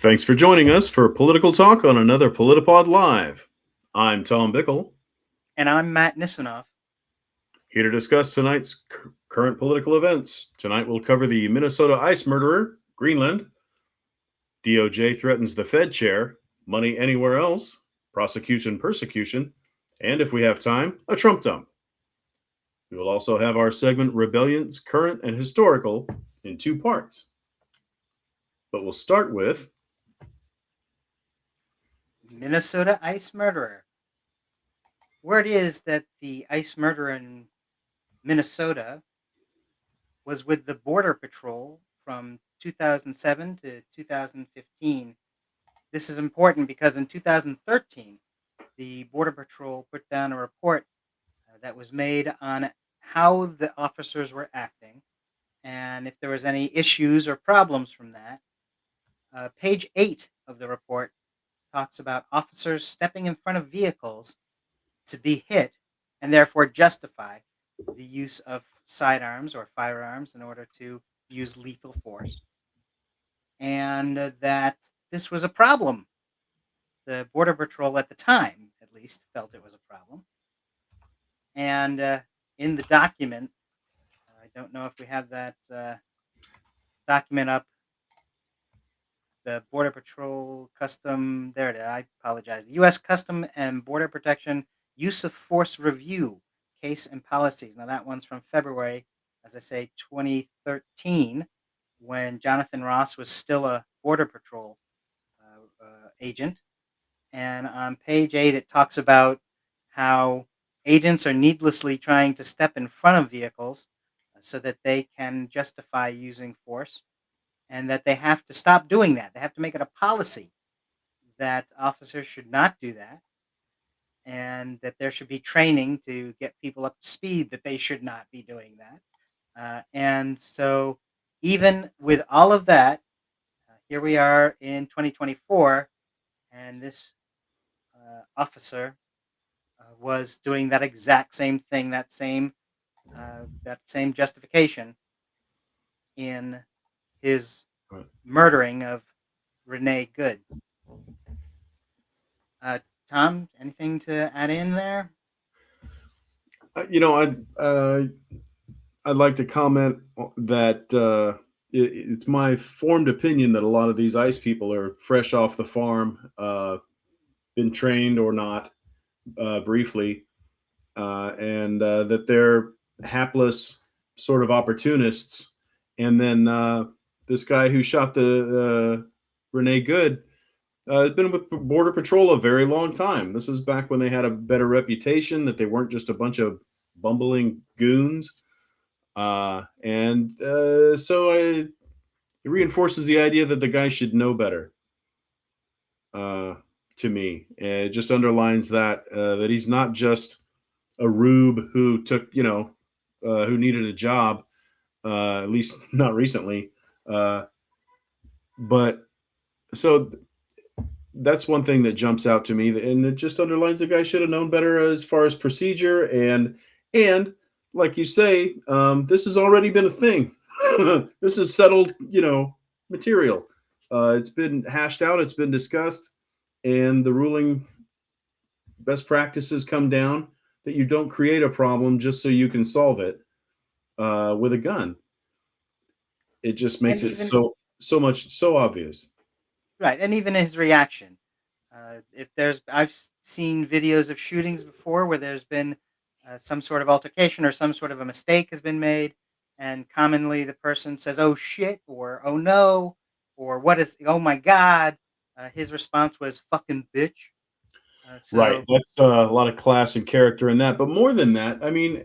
Thanks for joining us for Political Talk on another PolitiPod Live. I'm Tom Bickle, And I'm Matt Nisanoff. here to discuss tonight's current political events. Tonight we'll cover the Minnesota ice murderer, Greenland, DOJ threatens the Fed chair, money anywhere else, prosecution persecution, and if we have time, a Trump dump. We will also have our segment Rebellions Current and Historical in two parts. But we'll start with Minnesota ice murderer. Word is that the ice murderer in Minnesota was with the Border Patrol from 2007 to 2015. This is important because in 2013, the Border Patrol put down a report that was made on how the officers were acting and if there was any issues or problems from that. Page 8 of the report talks about officers stepping in front of vehicles to be hit and therefore justify the use of sidearms or firearms in order to use lethal force, and that this was a problem. The Border Patrol at the time, at least, felt it was a problem. And in the document, I don't know if we have that document up. The Border Patrol Custom, there it is, I apologize. The U.S. Custom and Border Protection Use of Force Review, Case and Policies. Now, that one's from February, as I say, 2013, when Jonathan Ross was still a Border Patrol agent. And on page 8, it talks about how agents are needlessly trying to step in front of vehicles so that they can justify using force, and that they have to stop doing that. They have to make it a policy that officers should not do that, and that there should be training to get people up to speed that they should not be doing that. And so, even with all of that, here we are in 2024, and this officer was doing that exact same thing, that same justification in his murdering of Renee Good. Uh, Tom, anything to add in there? you know, I'd like to comment that it's my formed opinion that a lot of these ice people are fresh off the farm, been trained or not briefly, and that they're hapless sort of opportunists. And then this guy who shot the Renee Good has been with Border Patrol a very long time. This is back when they had a better reputation, that they weren't just a bunch of bumbling goons. So it reinforces the idea that the guy should know better. To me, it just underlines that he's not just a rube who took, who needed a job, at least not recently. But so that's one thing that jumps out to me, and it just underlines the guy should have known better as far as procedure and like you say, this has already been a thing. This is settled, material. It's been hashed out, it's been discussed, and the ruling best practices come down that you don't create a problem just so you can solve it with a gun. It just And makes it even so obvious. right, and even his reaction. If there's, I've seen videos of shootings before where there's been some sort of altercation or some sort of a mistake has been made, and commonly the person says, "Oh shit," or "Oh no," or "What is? Oh my god." His response was "fucking bitch." Right. So That's a lot of class and character in that. But more than that, I mean,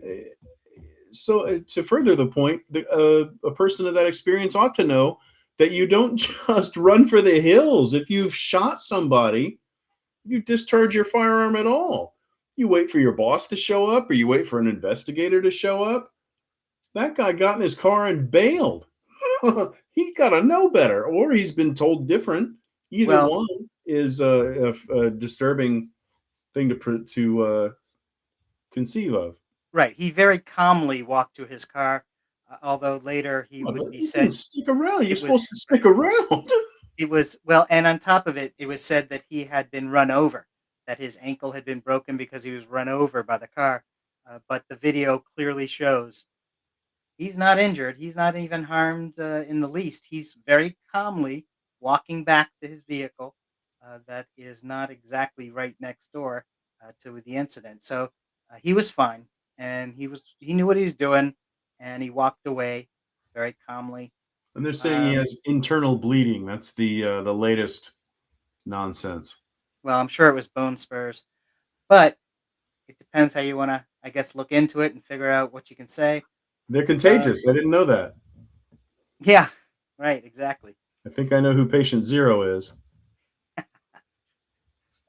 to further the point, a person of that experience ought to know that you don't just run for the hills. If you've shot somebody, you discharge your firearm at all. You wait for your boss to show up, or you wait for an investigator to show up. That guy got in his car and bailed. He got to know better, or he's been told different. Either well, one is a disturbing thing to conceive of. right. He very calmly walked to his car, although later he Oh, would but be you didn't said stick around. You're it supposed was to stick around. It was well, and on top of it, it was said that he had been run over, that his ankle had been broken because he was run over by the car. But the video clearly shows he's not injured. He's not even harmed in the least. He's very calmly walking back to his vehicle that is not exactly right next door to the incident. So he was fine, and he knew what he was doing, and he walked away very calmly. And they're saying he Um, has internal bleeding. That's the latest nonsense. well, I'm sure it was bone spurs, but it depends how you want to, I guess, look into it and figure out what you can say. They're Uh, contagious. I didn't know that. yeah, right, exactly. I think I know who patient zero is.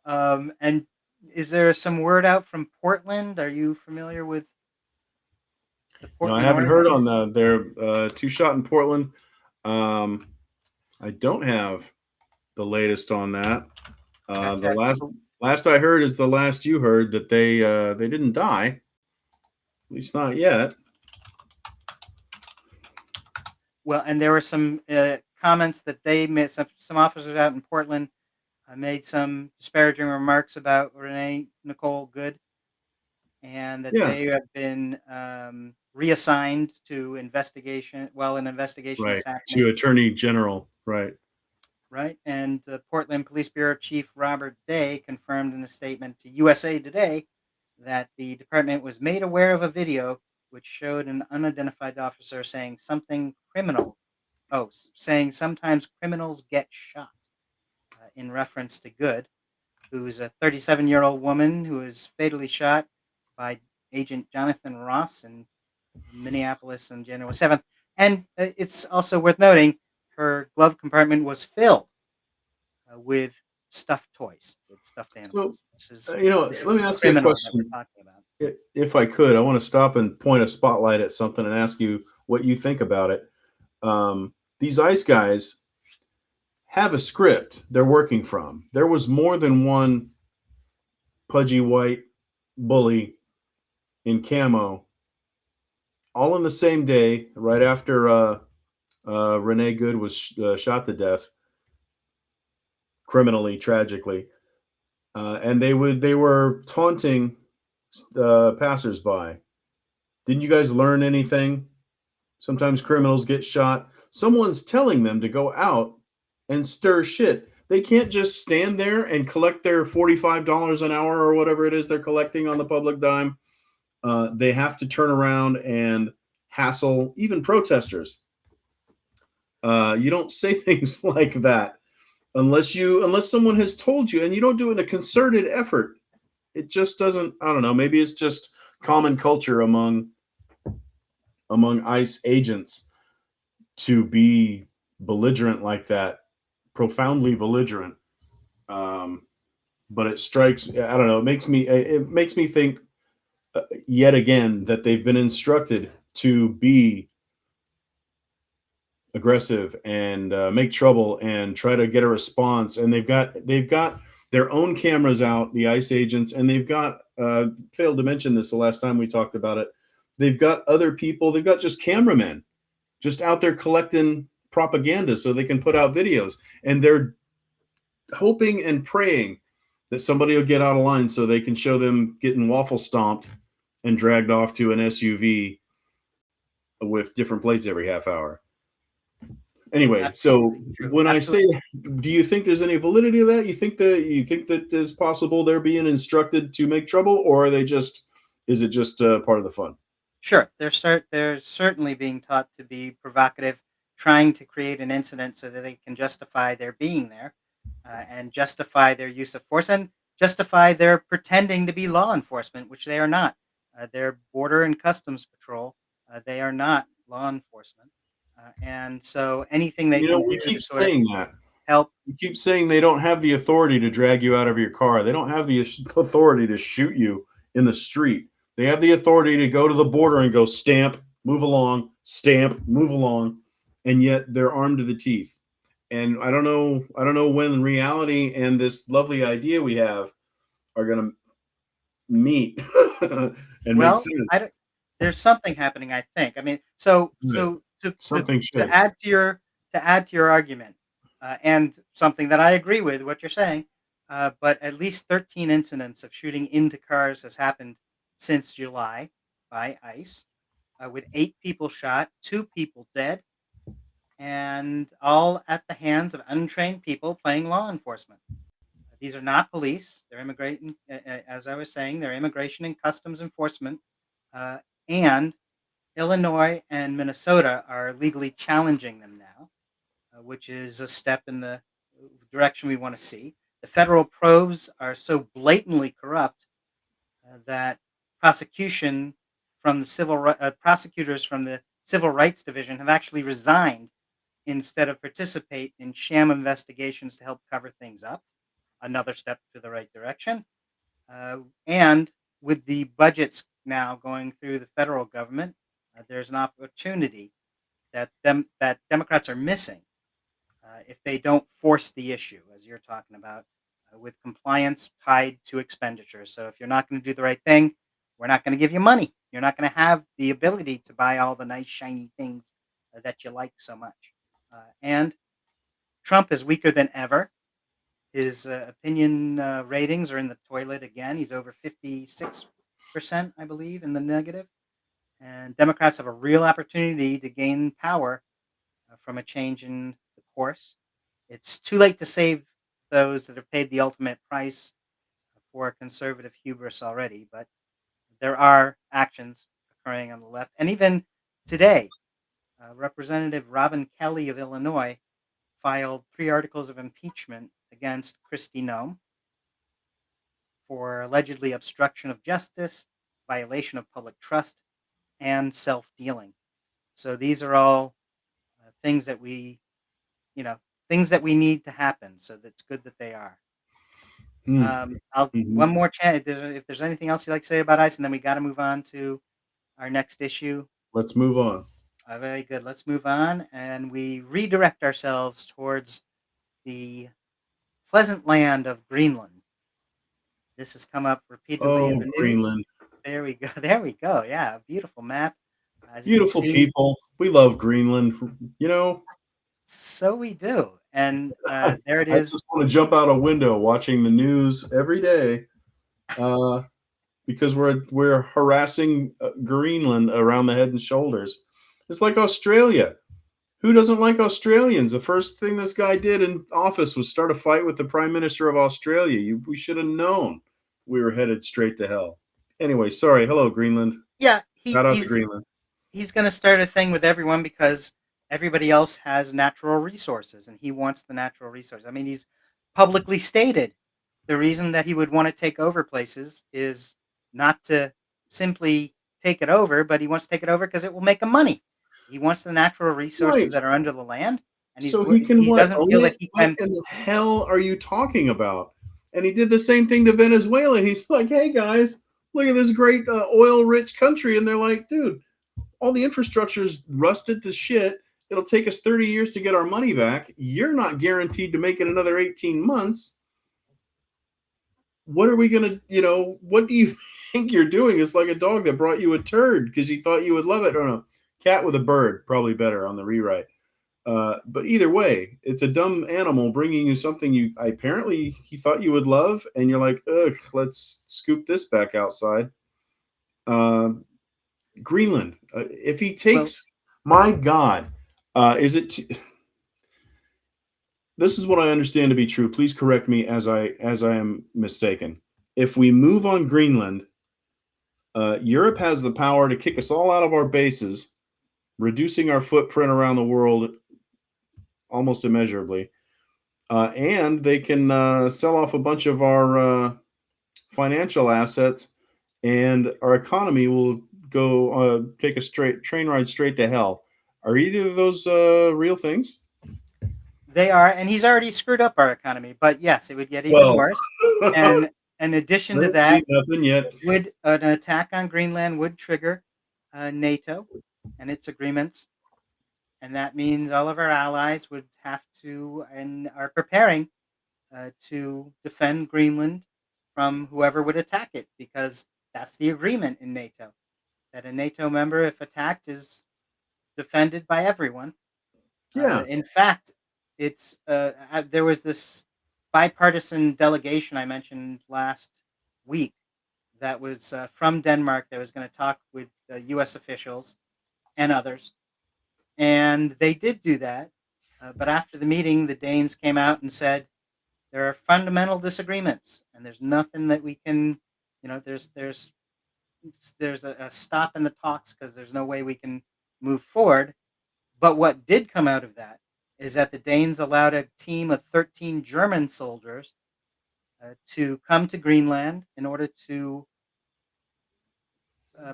And is there some word out from Portland? Are you familiar with the No, I Portland, haven't heard Oregon? on their two shot in Portland. Um, I don't have the latest on that. The Gotcha. last I heard is the last you heard that they didn't die, at least not yet. Well, and there were some comments that they made. Some officers out in Portland made some disparaging remarks about Renee Nicole Good, and that Yeah, they have been reassigned to investigation while an investigation right. is happening. To Attorney General, right. Right, and Portland Police Bureau Chief Robert Day confirmed in a statement to USA Today that the department was made aware of a video which showed an unidentified officer saying something criminal. Saying sometimes criminals get shot, in reference to Good, who's a 37-year-old woman who was fatally shot by Agent Jonathan Ross in Minneapolis on January 7th. And it's also worth noting her glove compartment was filled with stuffed toys, with stuffed So, animals. This is this let is me the ask you a criminal that we're question. talking about. If I could, I want to stop and point a spotlight at something and ask you what you think about it. These ICE guys have a script they're working from. There was more than one pudgy white bully in camo, all in the same day, right after Renee Good was shot to death, criminally, tragically, and they were taunting passersby. Didn't you guys learn anything? Sometimes criminals get shot. Someone's telling them to go out and stir shit. They can't just stand there and collect their $45 an hour or whatever it is they're collecting on the public dime. They have to turn around and hassle even protesters. You don't say things like that unless someone has told you, and you don't do it in a concerted effort. It just doesn't. I don't know. Maybe it's just common culture among ICE agents to be belligerent like that, profoundly belligerent. Um, but it strikes. I don't know. It makes me think yet again that they've been instructed to be aggressive and make trouble and try to get a response. And they've got their own cameras out, the ICE agents, and they've got failed to mention this the last time we talked about it. They've got other people. They've got just cameramen just out there collecting propaganda so they can put out videos, and they're hoping and praying that somebody will get out of line so they can show them getting waffle stomped and dragged off to an SUV with different plates every half hour. Anyway, so Absolutely true. when I say, Absolutely. do you think there's any validity to that? You think that it's possible they're being instructed to make trouble, or are they just is it just part of the fun? Sure, they're certainly being taught to be provocative, trying to create an incident so that they can justify their being there, and justify their use of force, and justify their pretending to be law enforcement, which they are not. They're border and customs patrol. They are not law enforcement, and so anything they can We do to keep sort of saying that. help. You keep saying they don't have the authority to drag you out of your car. They don't have the authority to shoot you in the street. They have the authority to go to the border and go stamp, move along, stamp, move along, and yet they're armed to the teeth. And I don't know when reality and this lovely idea we have are going to meet and make Well, I sense. don't, there's something happening. I think. I mean, so Good. so to Something to should. add to your argument. and something that I agree with what you're saying. But at least 13 incidents of shooting into cars has happened since July by ICE, with 8 people shot, 2 people dead, and all at the hands of untrained people playing law enforcement. These are not police; they're immigration. As I was saying, they're immigration and customs enforcement, uh, and Illinois and Minnesota are legally challenging them now, which is a step in the direction we want to see. The federal probes are so blatantly corrupt that prosecution from the prosecutors from the Civil Rights Division have actually resigned instead of participate in sham investigations to help cover things up. Another step to the right direction. And with the budgets now going through the federal government, there's an opportunity that Democrats are missing if they don't force the issue, as you're talking about, with compliance tied to expenditure. So if you're not going to do the right thing, we're not going to give you money. You're not going to have the ability to buy all the nice shiny things that you like so much. And Trump is weaker than ever. His opinion ratings are in the toilet again. He's over 56%, I believe, in the negative. And Democrats have a real opportunity to gain power from a change in the course. It's too late to save those that have paid the ultimate price for conservative hubris already, but there are actions occurring on the left. And even today, Representative Robin Kelly of Illinois filed 3 articles of impeachment against Kristi Noem for allegedly obstruction of justice, violation of public trust, and self dealing. So these are all things that you know, things that we need to happen. So that's good that they are. Mm, I'll mhm. one more chance. If there's anything else you'd like to say about ICE, and then we got to move on to our next issue. Let's move on. Very good. Let's move on, and we redirect ourselves towards the pleasant land of Greenland. This has come up repeatedly in Oh, the news. Greenland. There we go. There we go. Yeah, a beautiful map. As you can Beautiful see, people. We love Greenland. You know, so we do. And there it I is. just want to jump out a window watching the news every day uh, because we're harassing Greenland around the head and shoulders. It's like Australia. Who doesn't like Australians? The first thing this guy did in office was start a fight with the Prime Minister of Australia. We should have known we were headed straight to hell. Anyway, sorry. Hello, Greenland. Yeah, Shout out to Greenland. he's going to start a thing with everyone because everybody else has natural resources and he wants the natural resources. I mean, he's publicly stated the reason that he would want to take over places is not to simply take it over, but he wants to take it over because it will make him money. He wants the natural resources Right. that are under the land, and So he can he what? doesn't Own feel that it? he What can. in the hell are you talking about? And he did the same thing to Venezuela. He's like, "Hey guys, look at this great oil-rich country," and they're like, "Dude, all the infrastructure's rusted to shit. It'll take us 30 years to get our money back. You're not guaranteed to make it another 18 months. What are we gonna, what do you think you're doing? It's like a dog that brought you a turd because he thought you would love it. Or no, cat with a bird, probably better on the rewrite. But either way, it's a dumb animal bringing you something you apparently he thought you would love, and you're like, ugh, let's scoop this back outside. Uh, Greenland. If he Well, takes, my God, is it? This is what I understand to be true. Please correct me as I am mistaken. If we move on Greenland, Europe has the power to kick us all out of our bases, reducing our footprint around the world almost immeasurably. And they can sell off a bunch of our financial assets, and our economy will go take a straight train ride straight to hell. Are either of those real things? they are, and he's already screwed up our economy. But yes, it would get even Well, worse. I And in addition to haven't seen that, nothing yet. would an attack on Greenland would trigger NATO and its agreements, and that means all of our allies would have to and are preparing to defend Greenland from whoever would attack it, because that's the agreement in NATO that a NATO member, if attacked, is defended by everyone. Yeah, In fact, it's there was this bipartisan delegation I mentioned last week that was from Denmark that was going to talk with U.S. officials and others, and they did do that. But after the meeting, the Danes came out and said there are fundamental disagreements, and there's nothing that we can, there's a stop in the talks because there's no way we can move forward. But what did come out of that is that the Danes allowed a team of 13 German soldiers to come to Greenland in order to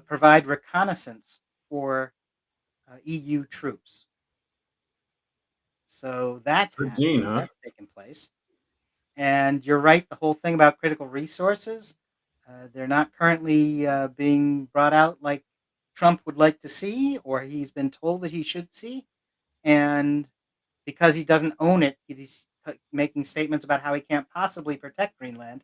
provide reconnaissance for EU troops. So that's 13, happening. huh? That's taking place. And you're right, the whole thing about critical resources, they're not currently being brought out like Trump would like to see, or he's been told that he should see. And because he doesn't own it, he's making statements about how he can't possibly protect Greenland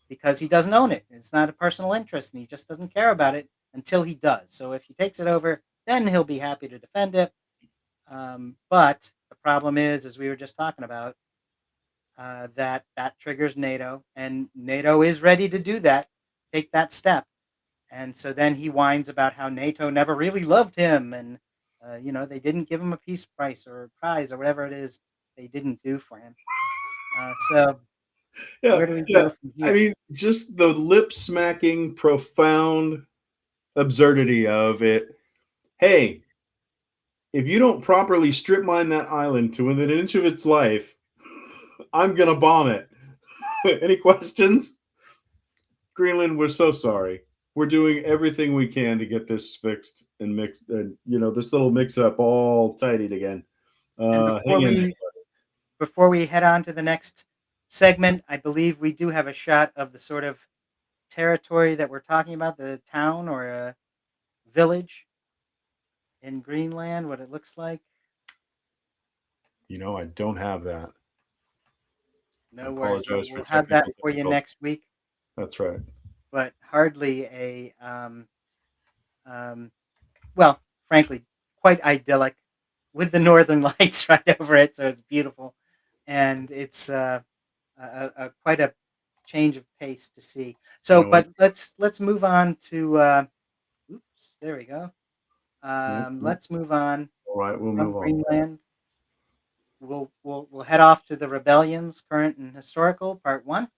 because he doesn't own it. It's not a personal interest, and he just doesn't care about it until he does. So if he takes it over, then he'll be happy to defend it. But the problem is, as we were just talking about, that triggers NATO, and NATO is ready to do that, take that step. And so then he whines about how NATO never really loved him, and they didn't give him a peace prize or whatever it is they didn't do for him. So Yeah, where do we yeah. go from I here? mean, just the lip smacking, profound absurdity of it. Hey, if you don't properly strip mine that island to within an inch of its life, I'm gonna bomb it. Any questions? Greenland, we're so sorry. We're doing everything we can to get this fixed and mixed, and this little mix-up all tidied again. And Hang in there. before we head on to the next segment, I believe we do have a shot of the sort of territory that we're talking about, the town or a village in Greenland, what it looks like. I don't have that. I No worries. We'll, apologize for we'll have that technical for you difficulties. next week, That's right. but hardly a, um, well, frankly, quite idyllic with the northern lights right over it. So it's beautiful. And it's quite a change of pace to see. You So, know what? but let's move on to, oops, there we go. Nope, nope. Let's move on All right, we'll from move on. Greenland. We'll head off to the rebellions, current and historical, part one.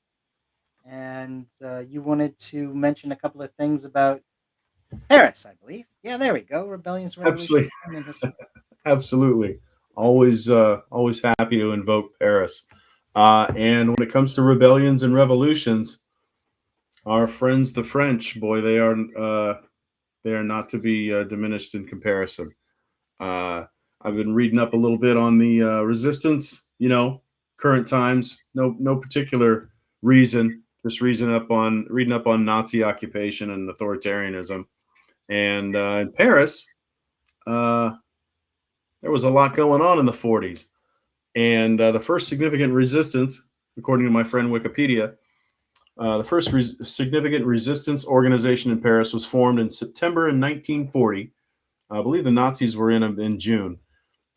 And you wanted to mention a couple of things about Paris, I believe. Yeah, there we go. Rebellions, Absolutely, revolutions, and history. absolutely. Always happy to invoke Paris. And when it comes to rebellions and revolutions, our friends the French, boy, they are not to be diminished in comparison. Uh, I've been reading up a little bit on the resistance. Current times. No particular reason. Just reading up on Nazi occupation and authoritarianism. And in Paris, uh, there was a lot going on in the 40s. And the first significant resistance, according to my friend Wikipedia, the first significant resistance organization in Paris was formed in September in 1940. I believe the Nazis were in June.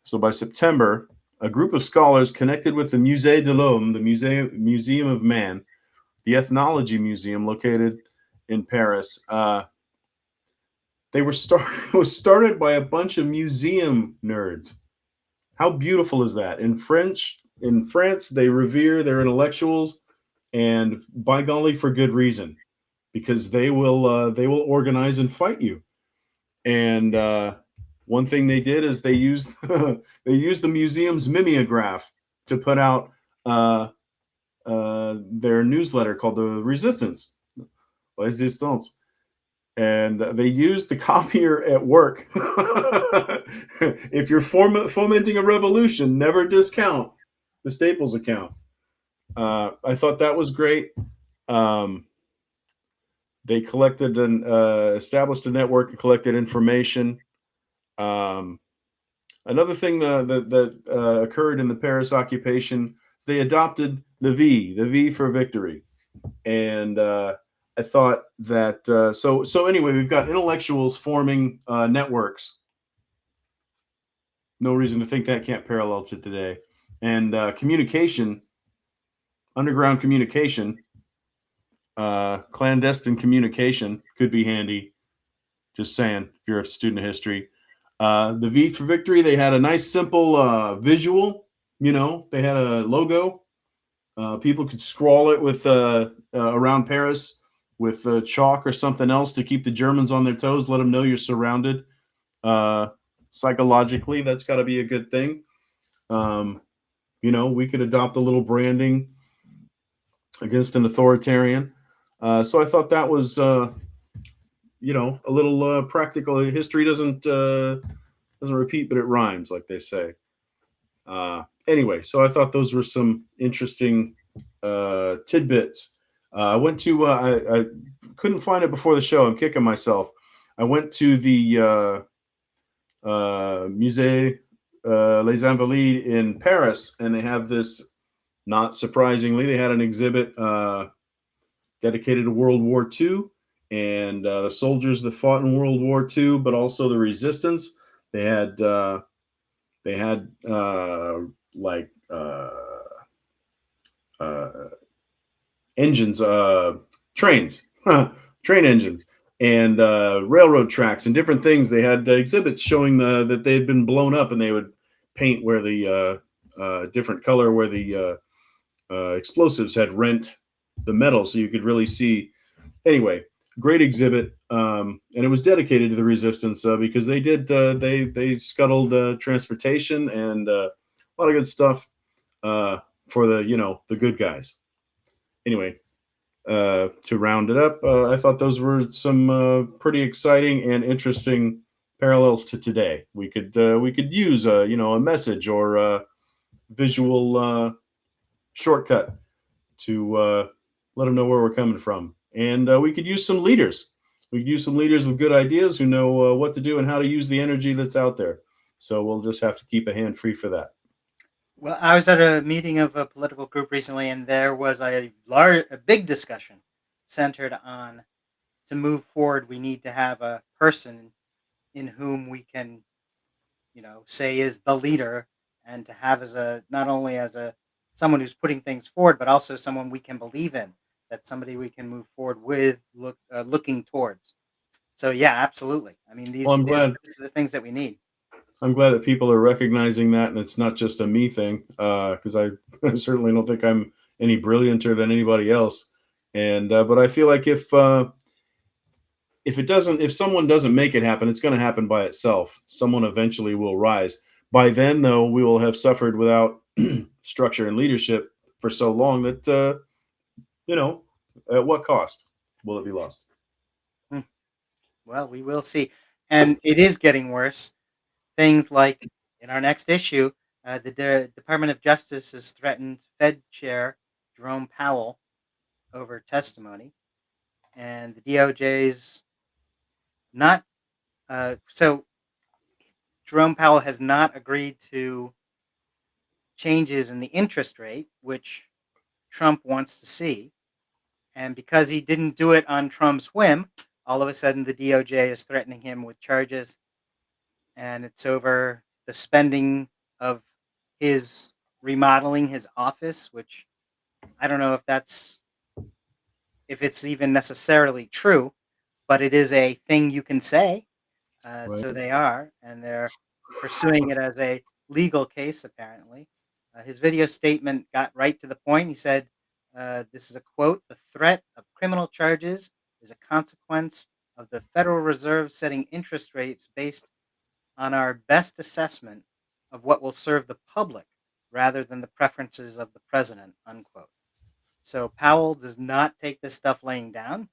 So by September, a group of scholars connected with the Musée de l'Homme, the Museum of Man, the Ethnology Museum located in Paris, they were it was started by a bunch of museum nerds. How beautiful is that? In France, they revere their intellectuals, and by golly, for good reason, because they will organize and fight you. And one thing they did is they used they used the museum's mimeograph to put out their newsletter called the Resistance. Resistance. And they used the copier at work. If you're fomenting a revolution, never discount the Staples account. I thought that was great. Um, they collected and established a network and collected information. Um, Another thing that occurred in the Paris occupation, they adopted the V for victory, and I thought that so anyway, we've got intellectuals forming networks. No reason to think that can't parallel to today. and communication, underground communication, clandestine communication could be handy. Just saying, if you're a student of history. The V for Victory, they had a nice, simple visual. You know, they had a logo. People could scrawl it with around Paris with chalk or something else to keep the Germans on their toes, let them know you're surrounded. Uh, Psychologically, that's got to be a good thing. Um, you know, we could adopt a little branding against an authoritarian. So I thought that was, you know, a little practical. History doesn't repeat, but it rhymes, like they say. Anyway, so I thought those were some interesting tidbits. I went to I couldn't find it before the show. I'm kicking myself. I went to the Musée Les Invalides in Paris, and they have this. Not surprisingly, they had an exhibit dedicated to World War II and the soldiers that fought in World War II, but also the resistance. They had they had like uh, engines, trains, train engines, and railroad tracks and different things. They had exhibits showing that they had been blown up, and they would paint where the different color where the explosives had rent the metal, so you could really see. Anyway, great exhibit, and it was dedicated to the resistance because they scuttled transportation and a lot of good stuff for the the good guys. Anyway, to round it up, I thought those were some pretty exciting and interesting parallels to today. We could use a message or a visual shortcut to let them know where we're coming from, and we could use some leaders. We could use some leaders with good ideas who know what to do and how to use the energy that's out there. So we'll just have to keep a hand free for that. Well, I was at a meeting of a political group recently, and there was a big discussion centered on to move forward. We need to have a person in whom we can, say is the leader, and to have as a not only as a someone who's putting things forward, but also someone we can believe in. That somebody we can move forward with, looking towards. So yeah, absolutely. I mean, Well, these are the things that we need. I'm glad that people are recognizing that, and it's not just a me thing. Because I certainly don't think I'm any brillianter than anybody else. And but I feel like if someone doesn't make it happen, it's going to happen by itself. Someone eventually will rise. By then, though, we will have suffered without structure and leadership for so long that you know, at what cost will it be lost? Hmm. Well, we will see, and it is getting worse. Things like in our next issue, the Department of Justice has threatened Fed Chair Jerome Powell over testimony, and the DOJ's not. So Jerome Powell has not agreed to changes in the interest rate, which Trump wants to see. And because he didn't do it on Trump's whim, all of a sudden the DOJ is threatening him with charges, and it's over the spending of his remodeling his office, which I don't know if it's even necessarily true, but it is a thing you can say. Right. So they are, and they're pursuing it as a legal case, apparently. His video statement got right to the point. He said, this is a quote: "The threat of criminal charges is a consequence of the Federal Reserve setting interest rates based on our best assessment of what will serve the public rather than the preferences of the president," unquote. So Powell does not take this stuff laying down.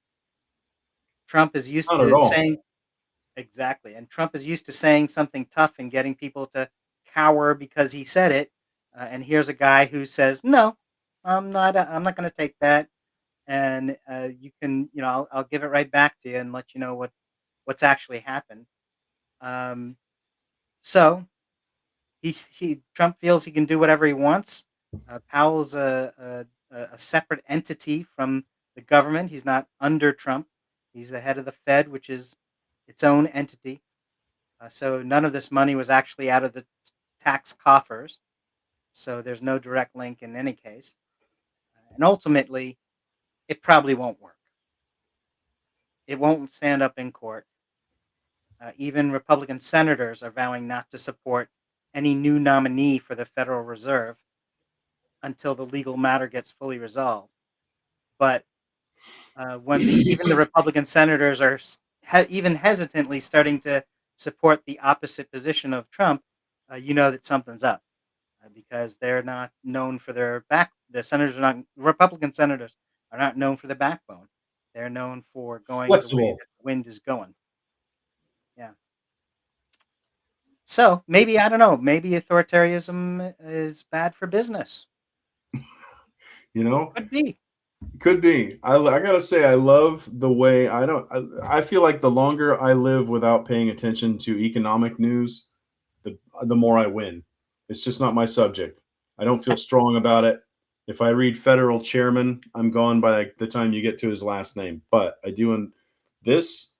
Trump is used Not at to all. saying Exactly, and Trump is used to saying something tough and getting people to cower because he said it, and here's a guy who says, "No, I'm not gonna take that, and, you can I'll give it right back to you and let you know what's actually happened." Um, so he Trump feels he can do whatever he wants. Powell's a separate entity from the government. He's not under Trump. He's the head of the Fed, which is its own entity. So none of this money was actually out of the tax coffers. So there's no direct link in any case. And ultimately, it probably won't work. It won't stand up in court. Even Republican senators are vowing not to support any new nominee for the Federal Reserve until the legal matter gets fully resolved. But when even the Republican senators are even hesitantly starting to support the opposite position of Trump, you know that something's up because they're not known for their back. The senators are not Republican senators are not known for their backbone. They're known for going the way Flexible. that the wind is going. Yeah. So maybe I don't know. Maybe authoritarianism is bad for business. You know, Could be. could be. I gotta say, I love the way I don't. I feel like the longer I live without paying attention to economic news, the more I win. It's just not my subject. I don't feel strong about it. If I read federal chairman, I'm gone by like the time you get to his last name. But I do, and this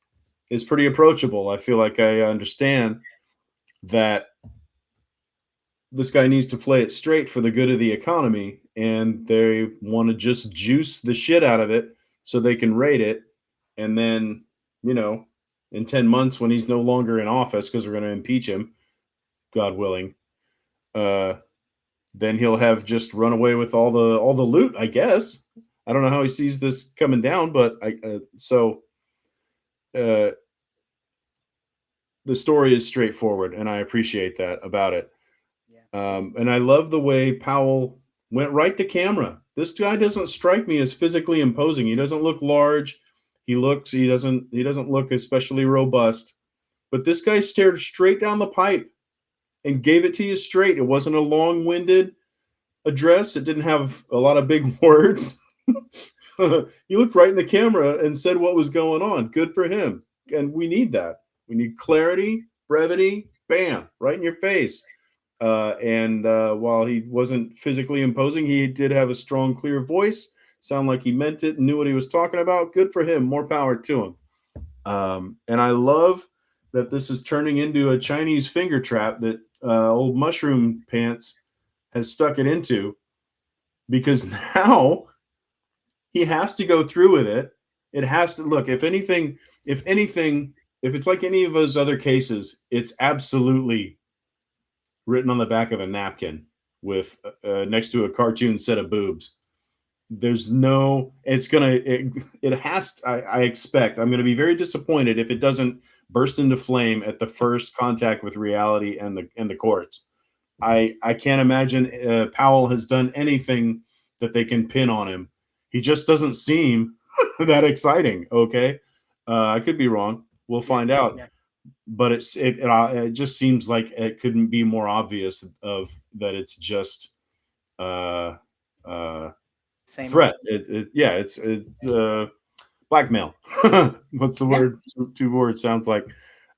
is pretty approachable. I feel like I understand that this guy needs to play it straight for the good of the economy, and they want to just juice the shit out of it so they can rate it, and then you know, in 10 months when he's no longer in office because we're going to impeach him, God willing, uh, then he'll have just run away with all the loot. I guess I don't know how he sees this coming down, but uh, the story is straightforward, and I appreciate that about it. Yeah. And I love the way Powell went right to camera. This guy doesn't strike me as physically imposing. He doesn't look large. He doesn't look especially robust. But this guy stared straight down the pipe and gave it to you straight. It wasn't a long-winded address. It didn't have a lot of big words. He looked right in the camera and said what was going on. Good for him. And we need that. We need clarity, brevity, bam, right in your face. And while he wasn't physically imposing, he did have a strong, clear voice. Sound like he meant it and knew what he was talking about. Good for him. More power to him. And I love that this is turning into a Chinese finger trap that old Mushroom Pants has stuck it into, because now he has to go through with it. It has to look. If it's like any of those other cases, it's absolutely written on the back of a napkin with next to a cartoon set of boobs. There's no. It has. I expect. I'm gonna be very disappointed if it doesn't burst into flame at the first contact with reality and the courts. I can't imagine Powell has done anything that they can pin on him. He just doesn't seem that exciting. Okay, I could be wrong. We'll Yeah. find out. Yeah. But it just seems like it couldn't be more obvious of that. It's just uh, uh, Same threat. old. Yeah, it's blackmail. What's the Yeah. word? Two words sounds like.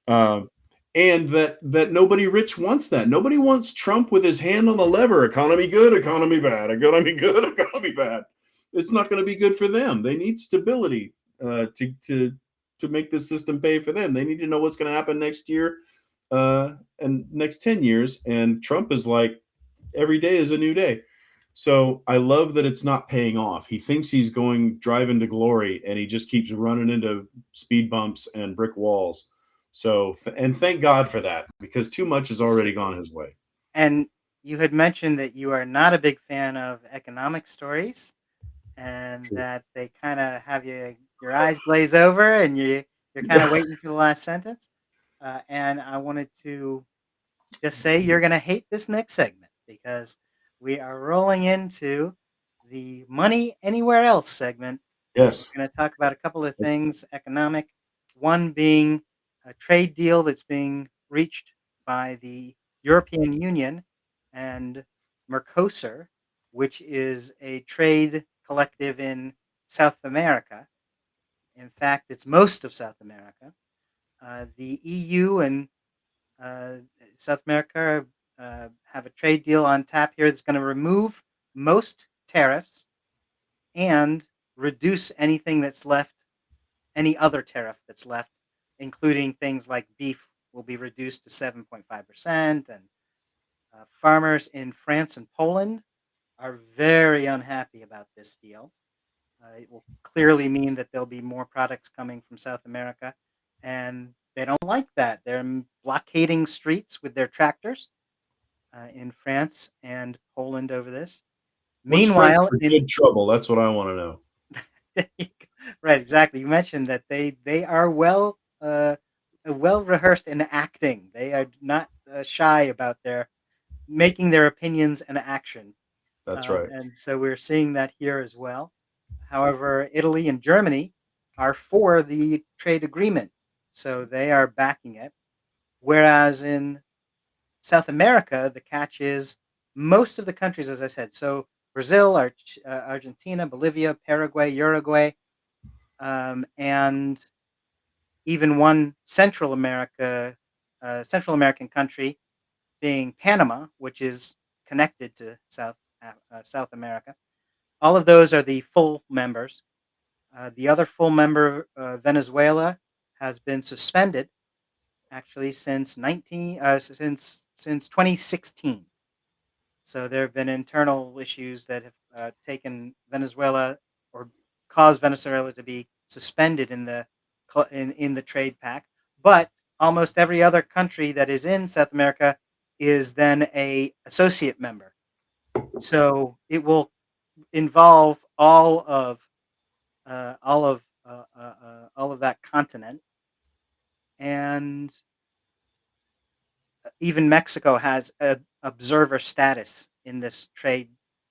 Um, and that nobody rich wants that. Nobody wants Trump with his hand on the lever. Economy good, economy bad. Economy good, economy bad. It's not going to be good for them. They need stability to make the system pay for them. They need to know what's going to happen next year and next 10 years. And Trump is like, every day is a new day. So I love that it's not paying off. He thinks he's going driving to glory, and he just keeps running into speed bumps and brick walls. So, and thank God for that, because too much has So, already gone his way. and you had mentioned that you are not a big fan of economic stories, and True. that they kind of have your eyes glaze over, and you're kind of waiting for the last sentence. And I wanted to just say you're going to hate this next segment because we are rolling into the money anywhere else segment. Yes. We're going to talk about a couple of things economic, one being a trade deal that's being reached by the European Union and Mercosur, which is a trade collective in South America. In fact, it's most of South America. The EU and uh, South America have a trade deal on tap here that's going to remove most tariffs and reduce anything that's left, any other tariff that's left, including things like beef will be reduced to 7.5%, and Farmers in France and Poland are very unhappy about this deal. It will clearly mean that there'll be more products coming from South America, and they don't like that. They're blockading streets with their tractors in France and Poland over this. What's French Meanwhile, for in good trouble? That's what I want to know. right, exactly. You mentioned that they are well rehearsed in acting. They are not shy about their making their opinions an action. That's right. And so we're seeing that here as well. However, Italy and Germany are for the trade agreement, so they are backing it. Whereas in South America, the catch is most of the countries, as I said, so Brazil, Argentina, Bolivia, Paraguay, Uruguay, and even one Central American country being Panama, which is connected to South America. All of those are the full members. The other full member, Venezuela, has been suspended actually since 2016. So there have been internal issues that have taken Venezuela or caused Venezuela to be suspended in the trade pact. But almost every other country that is in South America is then a associate member. So it will involve all of that continent, and even Mexico has a observer status in this trade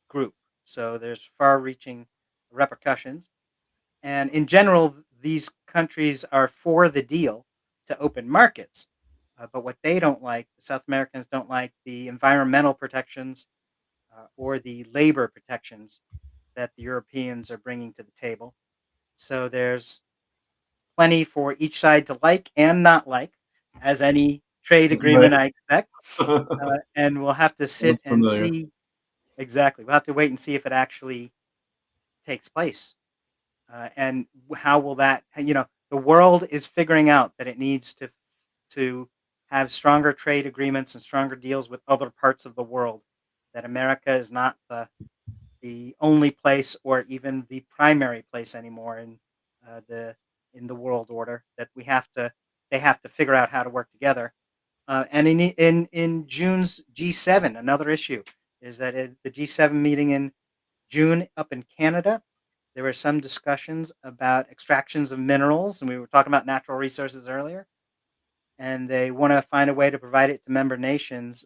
group. So there's far-reaching repercussions. And in general, these countries are for the deal to open markets. But what they don't like, the South Americans don't like the environmental protections or the labor protections that the Europeans are bringing to the table. So there's plenty for each side to like and not like, as any trade Right. agreement I expect. And we'll have to sit Sounds and familiar. see. Exactly. We'll have to wait and see if it actually takes place. And how will that, the world is figuring out that it needs to have stronger trade agreements and stronger deals with other parts of the world. That America is not the only place or even the primary place anymore in the world order. That they have to figure out how to work together. And in June's G7, another issue is that at the G7 meeting in June up in Canada, there were some discussions about extractions of minerals, and we were talking about natural resources earlier. And they want to find a way to provide it to member nations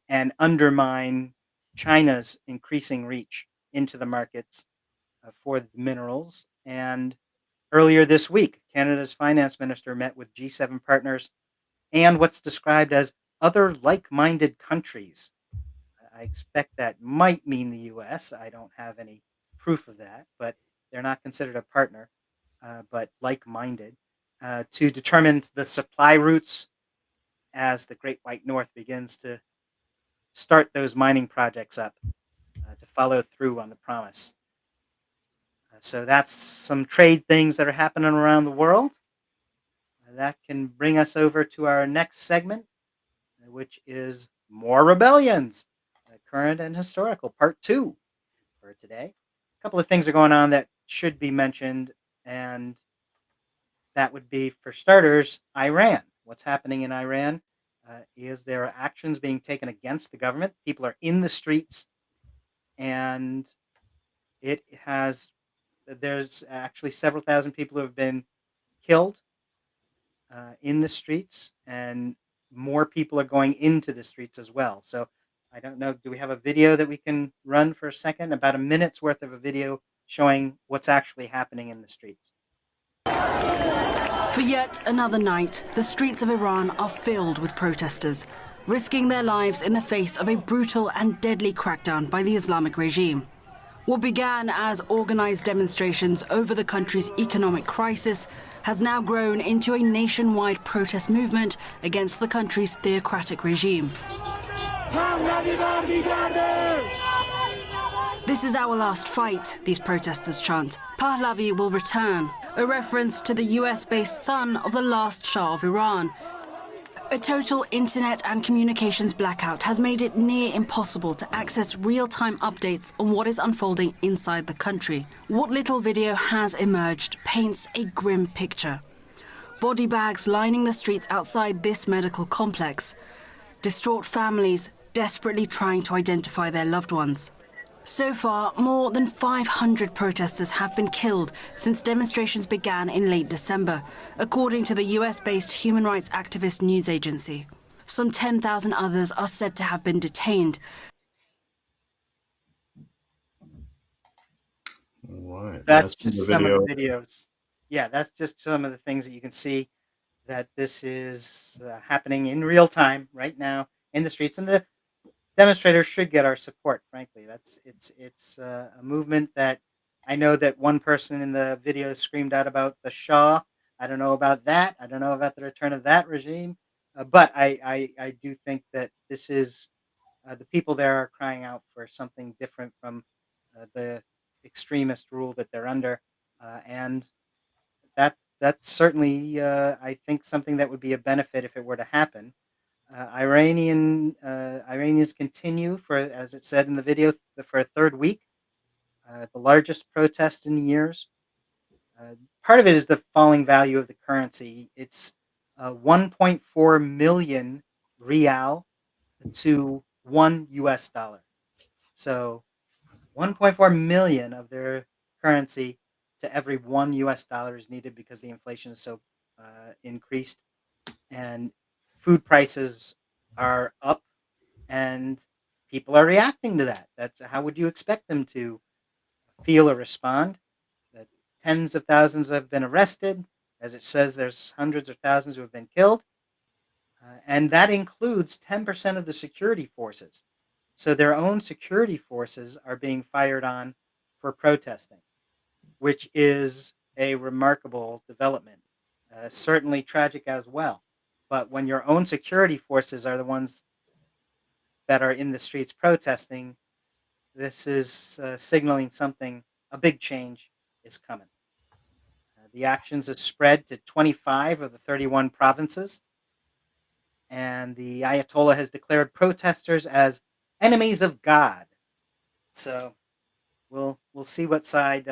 and undermine China's increasing reach into the markets for the minerals. And earlier this week, Canada's finance minister met with G7 partners and what's described as other like minded countries. I expect that might mean the US. I don't have any proof of that, but they're not considered a partner, but like minded, to determine the supply routes as the Great White North begins to start those mining projects up to follow through on the promise. So that's some trade things that are happening around the world. That can bring us over to our next segment, which is more rebellions, current and historical, part two for today. A couple of things are going on that should be mentioned, and that would be, for starters, Iran. What's happening in Iran is there are actions being taken against the government. People are in the streets, and it has there's actually several thousand people who have been killed in the streets, and more people are going into the streets as well. So I don't know. Do we have a video that we can run for a second? About a minute's worth of a video showing what's actually happening in the streets. For yet another night, the streets of Iran are filled with protesters, risking their lives in the face of a brutal and deadly crackdown by the Islamic regime. What began as organized demonstrations over the country's economic crisis has now grown into a nationwide protest movement against the country's theocratic regime. This is our last fight, these protesters chant. Pahlavi will return, a reference to the US-based son of the last Shah of Iran. A total internet and communications blackout has made it near impossible to access real-time updates on what is unfolding inside the country. What little video has emerged paints a grim picture. Body bags lining the streets outside this medical complex. Distraught families desperately trying to identify their loved ones. So far, more than 500 protesters have been killed since demonstrations began in late December, according to the US-based human rights activist news agency. Some 10,000 others are said to have been detained. All right. That's From just some of the video. videos. Yeah, that's just some of the things that you can see that this is happening in real time right now in the streets, and the demonstrators should get our support. Frankly, it's a movement that I know that one person in the video screamed out about the Shah. I don't know about that. I don't know about the return of that regime, but I do think that this is the people there are crying out for something different from the extremist rule that they're under, and that's certainly I think something that would be a benefit if it were to happen. Iranians continue for, as it said in the video, for a third week, the largest protest in years. Part of it is the falling value of the currency. It's 1.4 million rial to $1. So 1.4 million of their currency to every $1 is needed because the inflation is so increased, and food prices are up, and people are reacting to that. That's how would you expect them to feel or respond? That tens of thousands have been arrested, as it says. There's hundreds of thousands who have been killed, and that includes 10% of the security forces. So their own security forces are being fired on for protesting, which is a remarkable development. Certainly tragic as well. But when your own security forces are the ones that are in the streets protesting, this is signaling something, a big change is coming. The actions have spread to 25 of the 31 provinces, and the Ayatollah has declared protesters as enemies of God. So we'll see what side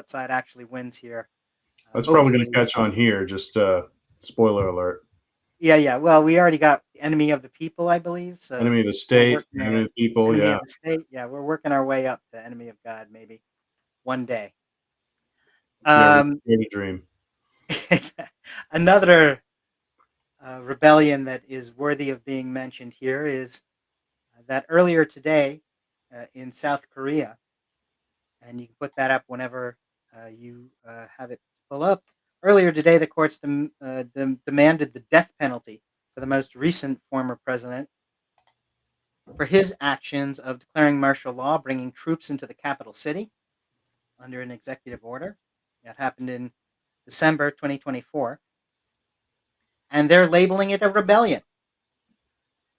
actually wins here. That's probably going to Hopefully, catch on here. Just spoiler alert. yeah. Well, we already got enemy of the people, I believe. So Enemy of the we're state, working enemy of the people. enemy Yeah. of the state. Yeah, we're working our way up to enemy of God, maybe one day. Yeah. Um, We dream. Another rebellion that is worthy of being mentioned here is that earlier today in South Korea, and you can put that up whenever you have it pull up. Earlier today, the courts demanded the death penalty for the most recent former president for his actions of declaring martial law, bringing troops into the capital city under an executive order. That happened in December 2024. And they're labeling it a rebellion.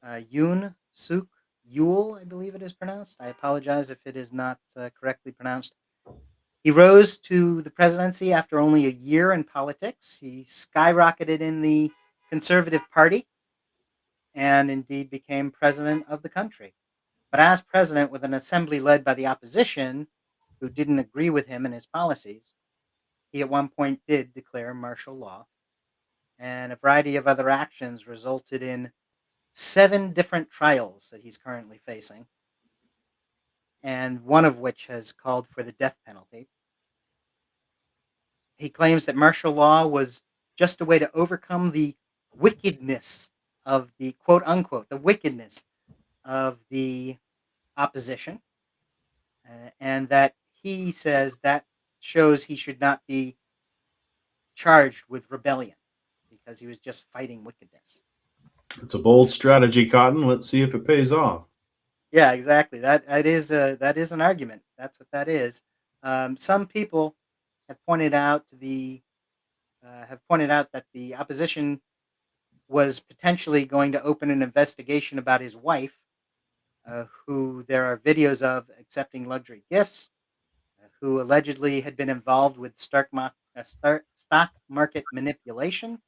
Yoon Suk Yul, I believe it is pronounced. I apologize if it is not correctly pronounced. He rose to the presidency after only a year in politics. He skyrocketed in the Conservative Party and indeed became president of the country. But as president, with an assembly led by the opposition who didn't agree with him and his policies, he at one point did declare martial law, and a variety of other actions resulted in 7 different trials that he's currently facing, and one of which has called for the death penalty. He claims that martial law was just a way to overcome the wickedness of the quote unquote, the wickedness of the opposition, and that he says that shows he should not be charged with rebellion because he was just fighting wickedness. It's a bold strategy, Cotton. Let's see if it pays off. Yeah, exactly. That is an argument. That's what that is. Some people have pointed out that the opposition was potentially going to open an investigation about his wife, who there are videos of accepting luxury gifts, who allegedly had been involved with stock market manipulation,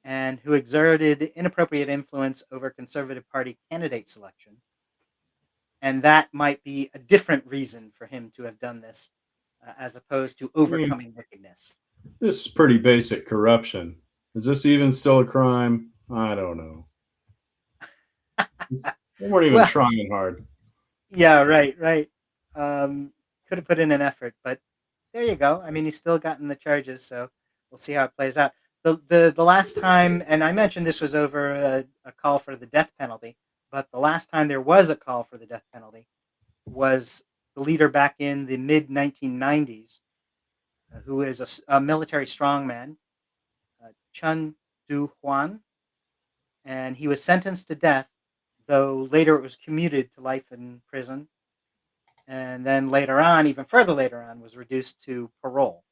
and who exerted inappropriate influence over Conservative Party candidate selection. And that might be a different reason for him to have done this, as opposed to I mean, overcoming wickedness. this is pretty basic corruption. Is this even still a crime? I don't know. They weren't even Well, trying hard. yeah, right, right. Could have put in an effort, but there you go. I mean, he's still gotten the charges, so we'll see how it plays out. The last time, and I mentioned this was over a call for the death penalty, but the last time there was a call for the death penalty was the leader back in the mid 1990s, who is a military strongman, Chun Du Huan, and he was sentenced to death, though later it was commuted to life in prison, and then later on, even further later on, was reduced to parole.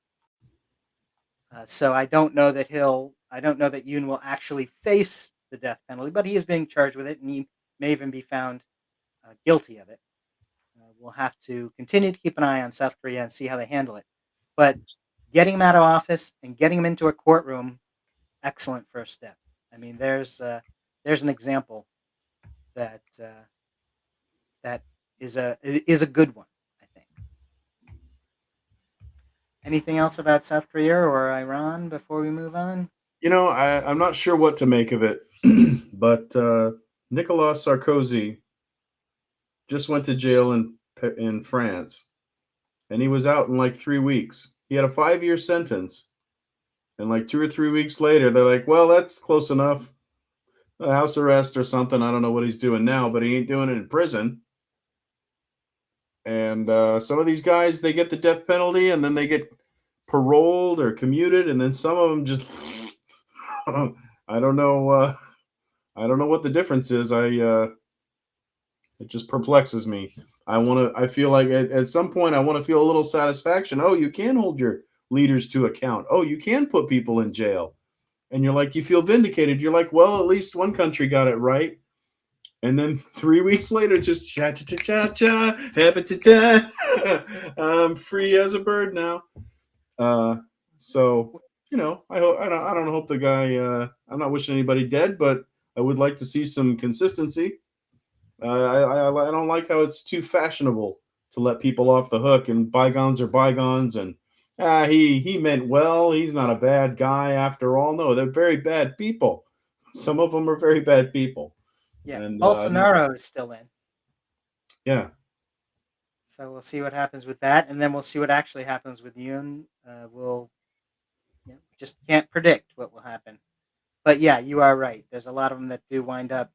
So I don't know that Yoon will actually face the death penalty, but he is being charged with it, and he may even be found guilty of it. We'll have to continue to keep an eye on South Korea and see how they handle it. But getting him out of office and getting him into a courtroom, excellent first step. I mean, there's an example that that is a good one, I think. Anything else about South Korea or Iran before we move on? I'm not sure what to make of it, but Nicolas Sarkozy just went to jail in France, and he was out in like 3 weeks. He had a 5-year sentence, and like 2 or 3 weeks later, they're like, "Well, that's close enough. House arrest or something. I don't know what he's doing now, but he ain't doing it in prison." And some of these guys, they get the death penalty, and then they get paroled or commuted, and then some of them just I don't know. I don't know what the difference is. It just perplexes me. I feel like at some point I want to feel a little satisfaction. Oh, you can hold your leaders to account. Oh, you can put people in jail. And you're like, you feel vindicated. You're like, well, at least one country got it right. And then 3 weeks later, just cha cha cha cha cha, I'm free as a bird now. Uh, so I don't hope the guy. I'm not wishing anybody dead, but I would like to see some consistency. I don't like how it's too fashionable to let people off the hook, and bygones are bygones, and he meant well. He's not a bad guy after all. No, they're very bad people. Some of them are very bad people, Yeah, and Bolsonaro is still in. yeah. So we'll see what happens with that, and then we'll see what actually happens with Yoon. We'll just can't predict what will happen. But yeah, you are right. There's a lot of them that do wind up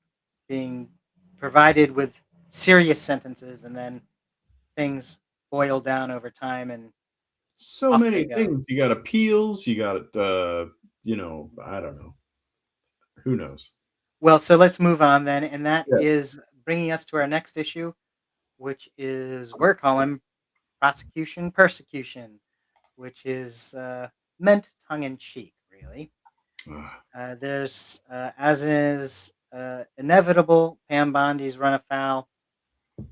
being provided with serious sentences, and then things boil down over time, and So off they many go. things. You got appeals. You got I don't know. Who knows? Well, so let's move on then, and that Yeah. is bringing us to our next issue, which is we're calling prosecution persecution, which is meant tongue in cheek, really. There's, as is inevitable, Pam Bondi's run afoul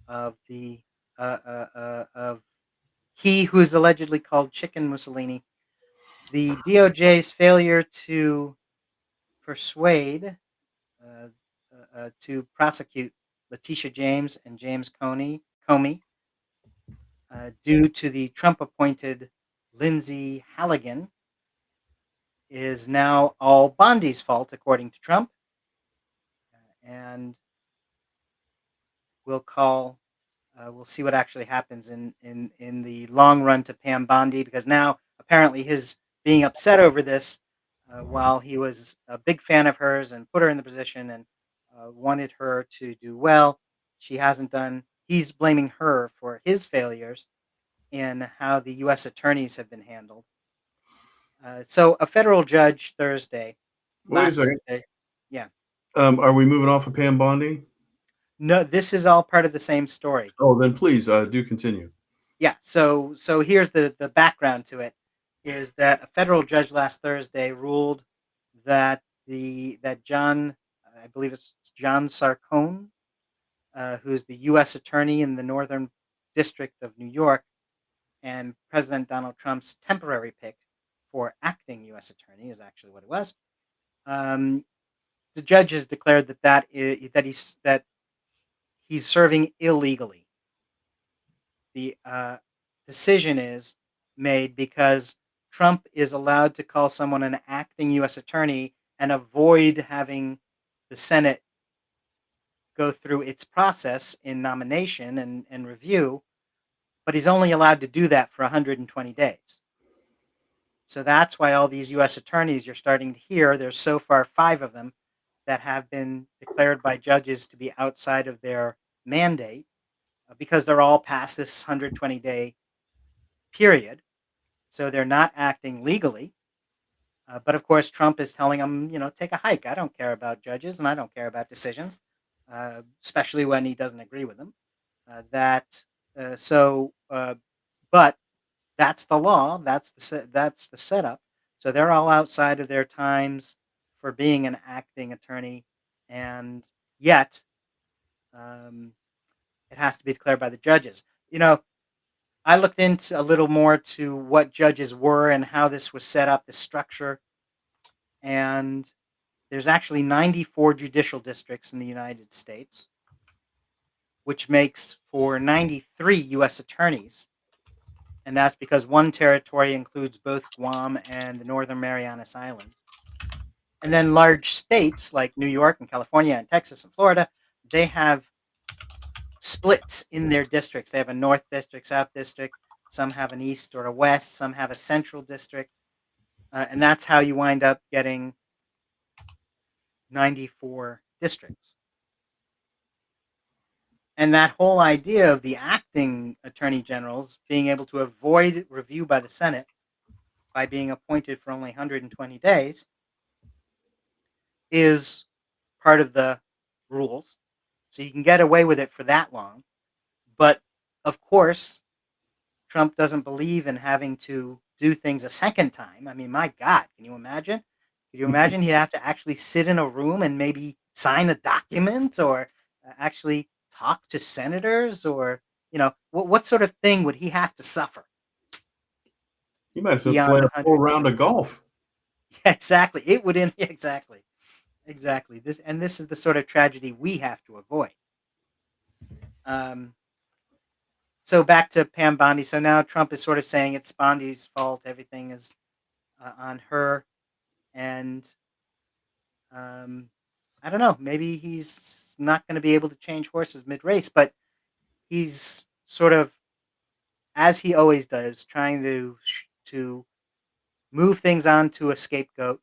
of the of he who is allegedly called Chicken Mussolini. The DOJ's failure to persuade to prosecute Letitia James and James Comey due to the Trump-appointed Lindsay Halligan is now all Bondi's fault, according to Trump, and we'll call. We'll see what actually happens in the long run to Pam Bondi, because now apparently his being upset over this, while he was a big fan of hers and put her in the position and wanted her to do well, she hasn't done. He's blaming her for his failures in how the U.S. attorneys have been handled. So a federal judge Wait a last second. Thursday, yeah. Are we moving off of Pam Bondi? No, this is all part of the same story. Oh, then please do continue. Yeah, so here's the background to it, is that a federal judge last Thursday ruled that John, I believe it's John Sarcone, who's the U.S. attorney in the Northern District of New York and President Donald Trump's temporary pick for acting U.S. attorney, is actually what it was. the judges declared that he's serving illegally. The decision is made because Trump is allowed to call someone an acting U.S. attorney and avoid having the Senate go through its process in nomination and review, but he's only allowed to do that for 120 days. So that's why all these U.S. attorneys you're starting to hear, there's so far 5 of them that have been declared by judges to be outside of their mandate because they're all past this 120-day period. So they're not acting legally. But of course, Trump is telling them, take a hike. I don't care about judges and I don't care about decisions, especially when he doesn't agree with them. But that's the law. That's the setup. So they're all outside of their times for being an acting attorney, and yet it has to be declared by the judges. I looked into a little more to what judges were and how this was set up, the structure, and there's actually 94 judicial districts in the United States, which makes for 93 U.S. attorneys. And that's because one territory includes both Guam and the Northern Marianas Islands. And then large states like New York and California and Texas and Florida, they have splits in their districts. They have a North District, South District. Some have an East or a West. Some have a Central District. And that's how you wind up getting 94 districts. And that whole idea of the acting attorney generals being able to avoid review by the Senate by being appointed for only 120 days is part of the rules. So you can get away with it for that long. But of course, Trump doesn't believe in having to do things a second time. I mean, my God, can you imagine? Can you imagine he'd have to actually sit in a room and maybe sign a document or actually talk to senators or, what sort of thing would he have to suffer? You might have to Beyond play a full 100. round of golf. Exactly. It would end exactly. Exactly. This is the sort of tragedy we have to avoid. So back to Pam Bondi. So now Trump is sort of saying it's Bondi's fault. Everything is on her, and I don't know. Maybe he's not going to be able to change horses mid-race, but he's sort of, as he always does, trying to move things onto a scapegoat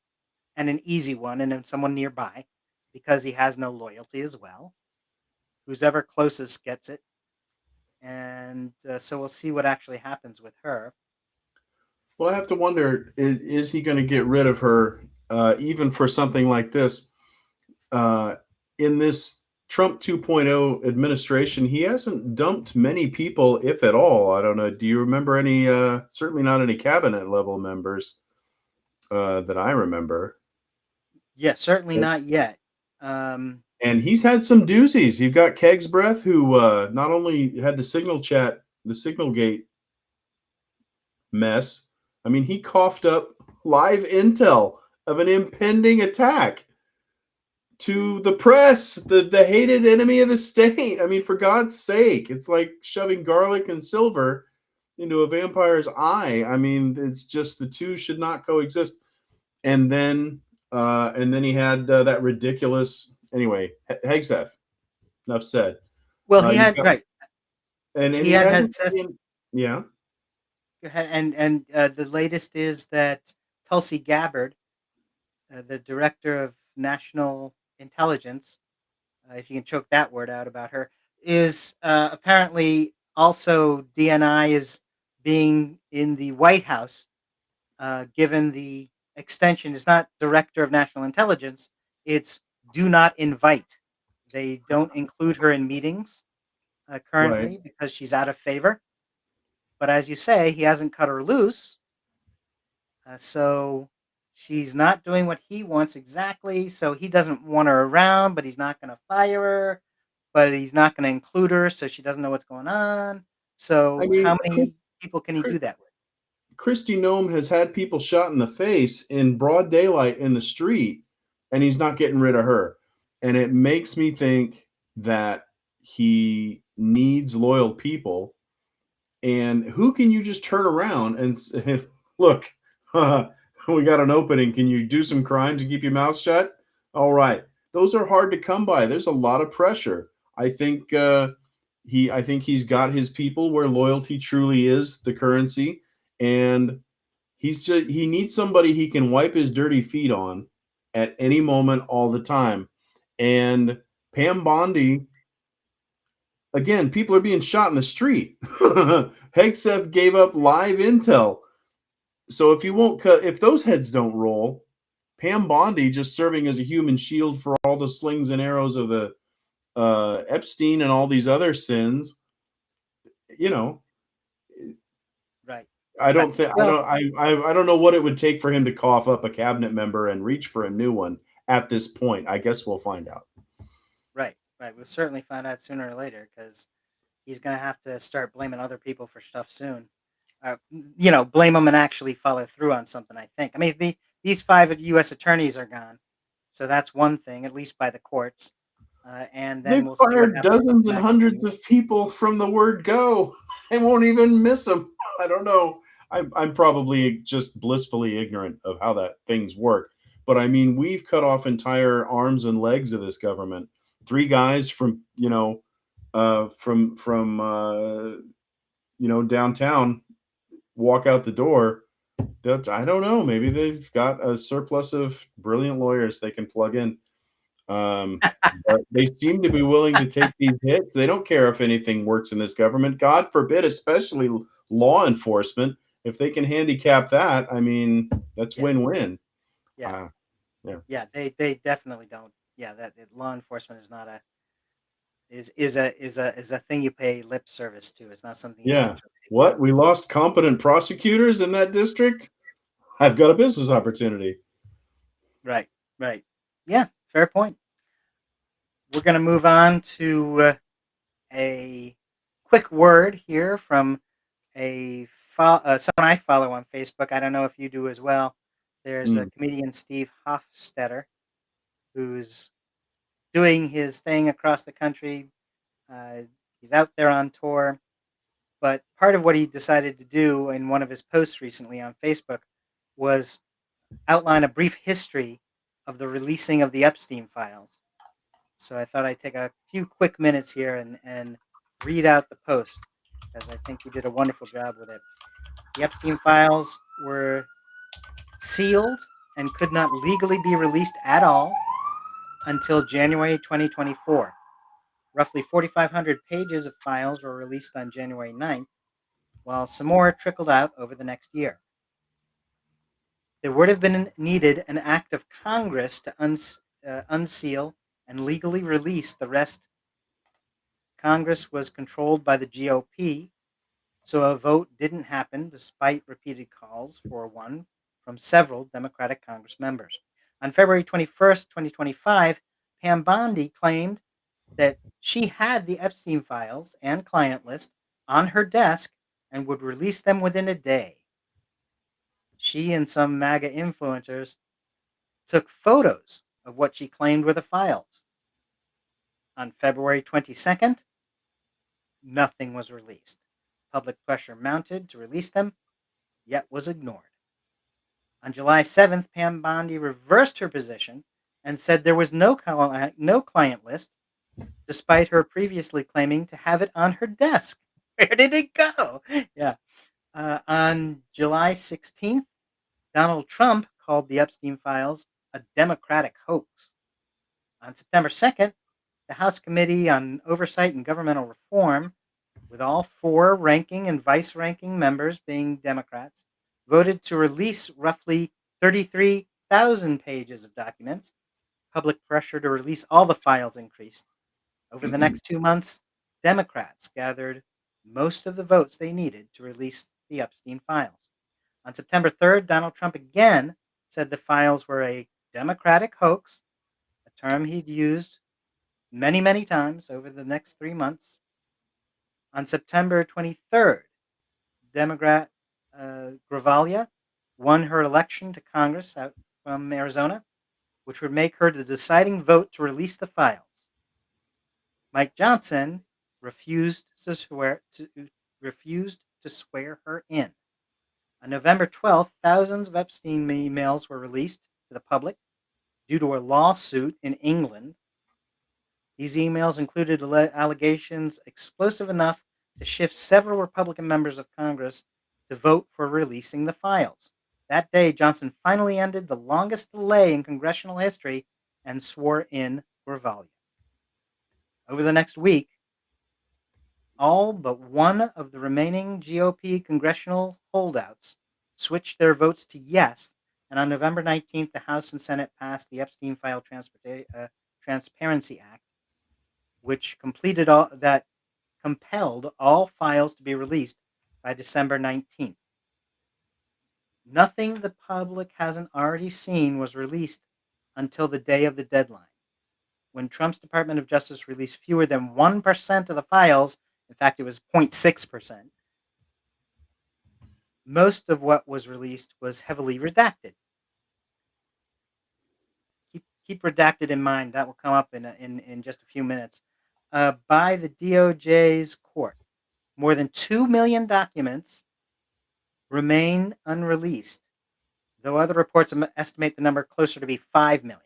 and an easy one, and then someone nearby, because he has no loyalty as well. Who's ever closest gets it, and so we'll see what actually happens with her. Well, I have to wonder, is he going to get rid of her, even for something like this? In this Trump 2.0 administration, he hasn't dumped many people, if at all. I don't know. Do you remember any, certainly not any cabinet level members that I remember? Yeah, certainly not yet. Um, And he's had some doozies. You've got Kegg's Breath, who not only had the Signal Gate mess. I mean, he coughed up live intel of an impending attack to the press, the hated enemy of the state. I mean, for God's sake, it's like shoving garlic and silver into a vampire's eye. I mean, it's just the two should not coexist. And then he had that ridiculous. Anyway, Hegseth. Enough said. well, he You've had got, right. and He he had hasn't. Seth. Yeah. Go ahead. And the latest is that Tulsi Gabbard, the director of national intelligence, if you can choke that word out about her, is apparently also DNI is being in the White House, given the extension. It's not director of national intelligence; it's do not invite. They don't include her in meetings Right. currently because she's out of favor. But as you say, he hasn't cut her loose, so she's not doing what he wants exactly. So he doesn't want her around, but he's not going to fire her. But he's not going to include her, so she doesn't know what's going on. I So how mean, many people can he do that with? Kristi Noem has had people shot in the face in broad daylight in the street and he's not getting rid of her. And it makes me think that he needs loyal people. And who can you just turn around and say, look, we got an opening. Can you do some crime to keep your mouth shut? All right. Those are hard to come by. There's a lot of pressure. I think I think he's got his people where loyalty truly is the currency, and he needs somebody he can wipe his dirty feet on at any moment, all the time. And Pam Bondi, again, people are being shot in the street. Hegseth gave up live intel. So if you won't cut, if those heads don't roll, Pam Bondi just serving as a human shield for all the slings and arrows of the Epstein and all these other sins, you know, Right. I don't Right. think Well, I don't know what it would take for him to cough up a cabinet member and reach for a new one at this point. I guess we'll find out. right. Right. We'll certainly find out sooner or later because he's going to have to start blaming other people for stuff soon. Blame them and actually follow through on something. I think. I mean, these 5 U.S. attorneys are gone, so that's one thing, at least by the courts. And then They've we'll see what fired happens with dozens the and MAGA hundreds community. of people from the word go. They won't even miss them. I don't know. I'm probably just blissfully ignorant of how that things work. But I mean, we've cut off entire arms and legs of this government. 3 guys from, downtown walk out the door. That I don't know. Maybe they've got a surplus of brilliant lawyers they can plug in. But they seem to be willing to take these hits. They don't care if anything works in this government. God forbid, especially law enforcement. If they can handicap that, I mean, that's Yeah, win-win. yeah, Uh, yeah, yeah. They definitely don't. Yeah, that law enforcement is not a is a thing you pay lip service to. It's not something you yeah. actually take What? pride. We lost competent prosecutors in that district? I've got a business opportunity. Right, right. Yeah, fair point. We're going to move on to a quick word here from someone I follow on Facebook. I don't know if you do as well. There's a Mm, comedian, Steve Hofstetter, who's doing his thing across the country. Uh, he's out there on tour. But part of what he decided to do in one of his posts recently on Facebook was outline a brief history of the releasing of the Epstein files. So I thought I'd take a few quick minutes here and read out the post because I think he did a wonderful job with it. The Epstein files were sealed and could not legally be released at all until January 2024. Roughly 4,500 pages of files were released on January 9th, while some more trickled out over the next year. There would have been needed an act of Congress to unseal and legally release the rest. Congress was controlled by the GOP, so a vote didn't happen despite repeated calls for one from several Democratic Congress members. On February 21st, 2025, Pam Bondi claimed that she had the Epstein files and client list on her desk and would release them within a day. She and some MAGA influencers took photos of what she claimed were the files. On February 22nd, nothing was released. Public pressure mounted to release them, yet was ignored. On July 7th, Pam Bondi reversed her position and said there was no client list, despite her previously claiming to have it on her desk. Where did it go? Yeah. On July 16th, Donald Trump called the Epstein files a Democratic hoax. On September 2nd, the House Committee on Oversight and Governmental Reform, with all 4 ranking and vice ranking members being Democrats, voted to release roughly 33,000 pages of documents. Public pressure to release all the files increased. Over the next 2 months, Democrats gathered most of the votes they needed to release the Epstein files. On September 3rd, Donald Trump again said the files were a Democratic hoax, a term he'd used many, many times over the next 3 months. On September 23rd, Democrat Gravalia won her election to Congress out from Arizona. which would make her the deciding vote to release the files. Mike Johnson refused to swear her in. On November 12th, thousands of Epstein emails were released to the public due to a lawsuit in England. These emails included allegations explosive enough to shift several Republican members of Congress to vote for releasing the files. That day, Johnson finally ended the longest delay in congressional history and swore in Gravalia. Over the next week, all but one of the remaining GOP congressional holdouts switched their votes to yes, and on November 19th, the House and Senate passed the Epstein File Transparency Act, which compelled all files to be released by December 19th. Nothing the public hasn't already seen was released until the day of the deadline, when Trump's Department of Justice released fewer than 1% of the files. In fact, it was 0.6%. Most of what was released was heavily redacted. Keep redacted in mind. That will come up in just a few minutes. By the DOJ's court, more than 2 million documents remain unreleased, though other reports estimate the number closer to be 5 million.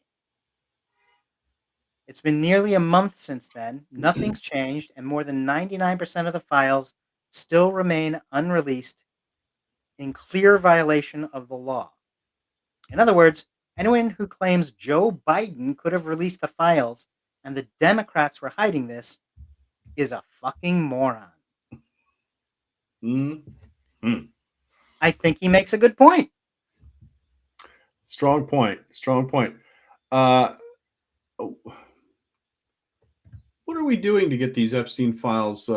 It's been nearly a month since then. Nothing's changed, and more than 99% of the files still remain unreleased in clear violation of the law. In other words, anyone who claims Joe Biden could have released the files and the Democrats were hiding this is a fucking moron. Mm-hmm. I think he makes a good point. Strong point. What are we doing to get these Epstein files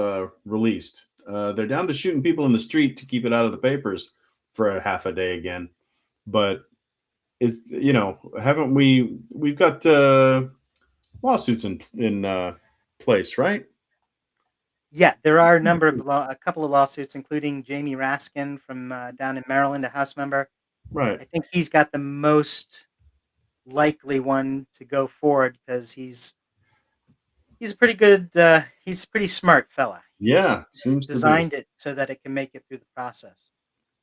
released? They're down to shooting people in the street to keep it out of the papers for a half a day again. But it's, haven't we've got lawsuits in place, right? Yeah, there are a couple of lawsuits, including Jamie Raskin from down in Maryland, a House member. Right. I think he's got the most likely one to go forward because he's a pretty good, he's a pretty smart fella. He's Yeah, seems to be. designed it so that it can make it through the process.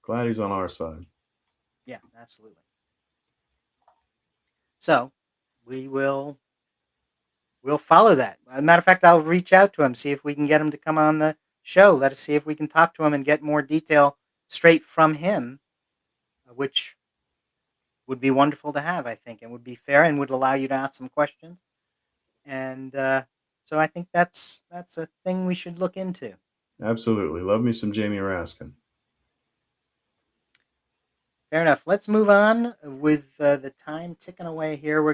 Glad he's on our side. Yeah, absolutely. So we'll follow that. As a matter of fact, I'll reach out to him, see if we can get him to come on the show. Let us see if we can talk to him and get more detail straight from him, which would be wonderful to have, I think, and would be fair and would allow you to ask some questions. And so I think that's a thing we should look into. Absolutely. Love me some Jamie Raskin. Fair enough. Let's move on with the time ticking away here.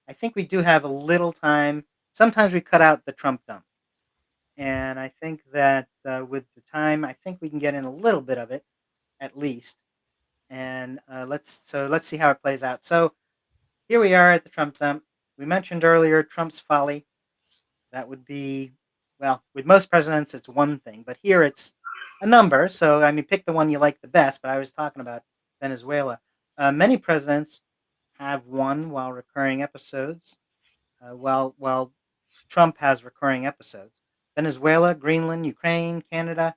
I think we do have a little time. Sometimes we cut out the Trump dump. And I think that with the time, I think we can get in a little bit of it, at least. And let's see how it plays out. So here we are at the Trump dump. We mentioned earlier Trump's folly. That would be, well, with most presidents, it's one thing, but here it's a number. So, I mean, pick the one you like the best, but I was talking about Venezuela. Many presidents have won while recurring episodes, while Trump has recurring episodes. Venezuela, Greenland, Ukraine, Canada,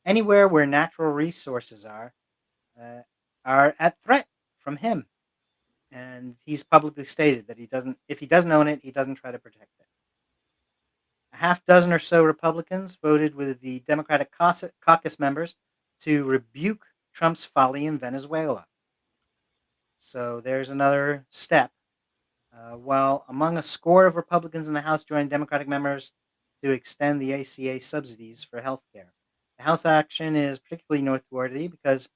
anywhere where natural resources are at threat from him. And he's publicly stated that if he doesn't own it, he doesn't try to protect it. A half dozen or so Republicans voted with the Democratic caucus members to rebuke Trump's folly in Venezuela. So there's another step. While among a score of Republicans in the House joined Democratic members to extend the ACA subsidies for health care. The House action is particularly noteworthy because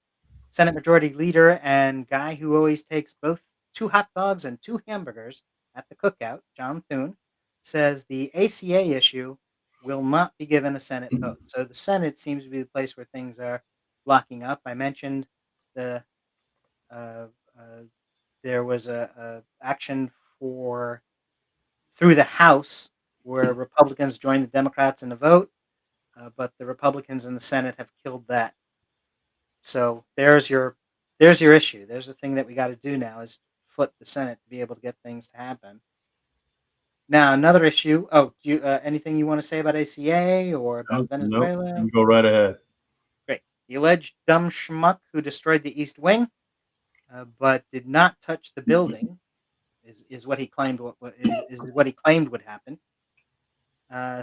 Senate Majority Leader and guy who always takes both 2 hot dogs and 2 hamburgers at the cookout, John Thune, says the ACA issue will not be given a Senate vote. So the Senate seems to be the place where things are locking up. I mentioned there was a action through the House where Republicans joined the Democrats in the vote, but the Republicans in the Senate have killed that. So there's your issue. There's the thing that we got to do now is flip the Senate to be able to get things to happen. Now, another issue. Oh, do you anything you want to say about ACA or about Nope. Venezuela? You go right ahead. Great. The alleged dumb schmuck who destroyed the East Wing, but did not touch the building, is what he claimed. Is what he claimed would happen.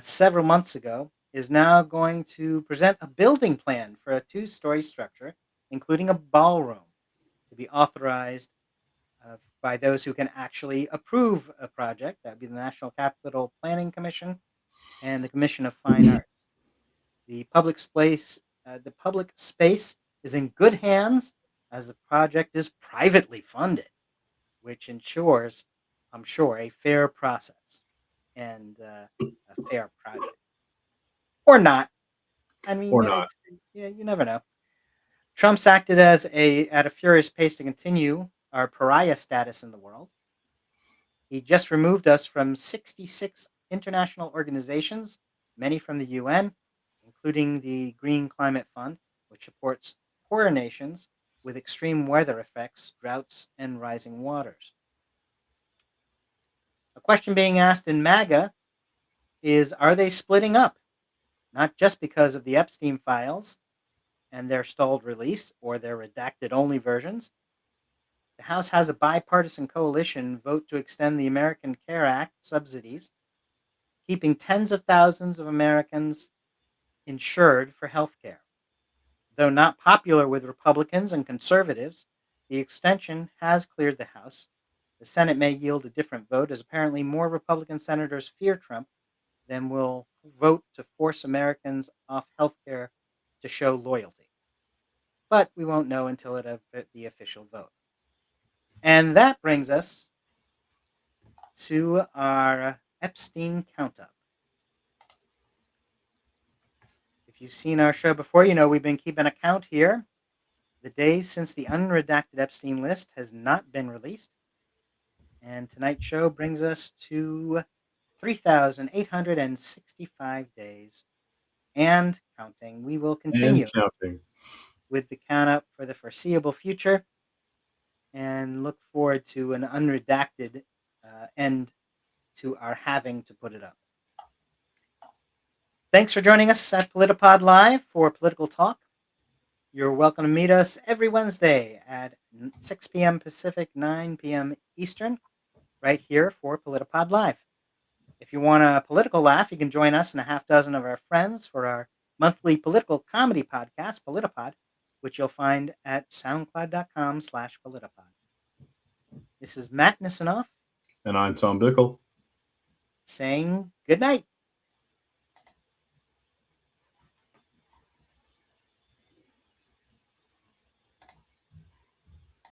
Several months ago, is now going to present a building plan for a two-story structure, including a ballroom, to be authorized by those who can actually approve a project. That would be the National Capital Planning Commission and the Commission of Fine Arts. The public space is in good hands as the project is privately funded, which ensures, I'm sure, a fair process and a fair project, or not. I mean, Or not. yeah, you never know. Trump's acted at a furious pace to continue our pariah status in the world. He just removed us from 66 international organizations, many from the UN, including the Green Climate Fund, which supports poorer nations with extreme weather effects, droughts, and rising waters. A question being asked in MAGA is, are they splitting up? Not just because of the Epstein files and their stalled release or their redacted only versions. The House has a bipartisan coalition vote to extend the American Care Act subsidies, keeping tens of thousands of Americans insured for health care. Though not popular with Republicans and conservatives, the extension has cleared the House. The Senate may yield a different vote, as apparently more Republican senators fear Trump than will vote to force Americans off health care to show loyalty. But we won't know until the official vote. And that brings us to our Epstein count up. If you've seen our show before, you know we've been keeping a count here. The days since the unredacted Epstein list has not been released. And tonight's show brings us to 3,865 days and counting. We will And continue counting. with the count up for the foreseeable future and look forward to an unredacted end to our having to put it up. Thanks for joining us at PolitiPod Live for Political Talk. You're welcome to meet us every Wednesday at 6 p.m. Pacific, 9 p.m. Eastern, right here for PolitiPod Live. If you want a political laugh, you can join us and a half dozen of our friends for our monthly political comedy podcast, PolitiPod, which you'll find at soundcloud.com/PolitiPod. This is Matt Nisanoff And I'm Tom Bickle. saying good night.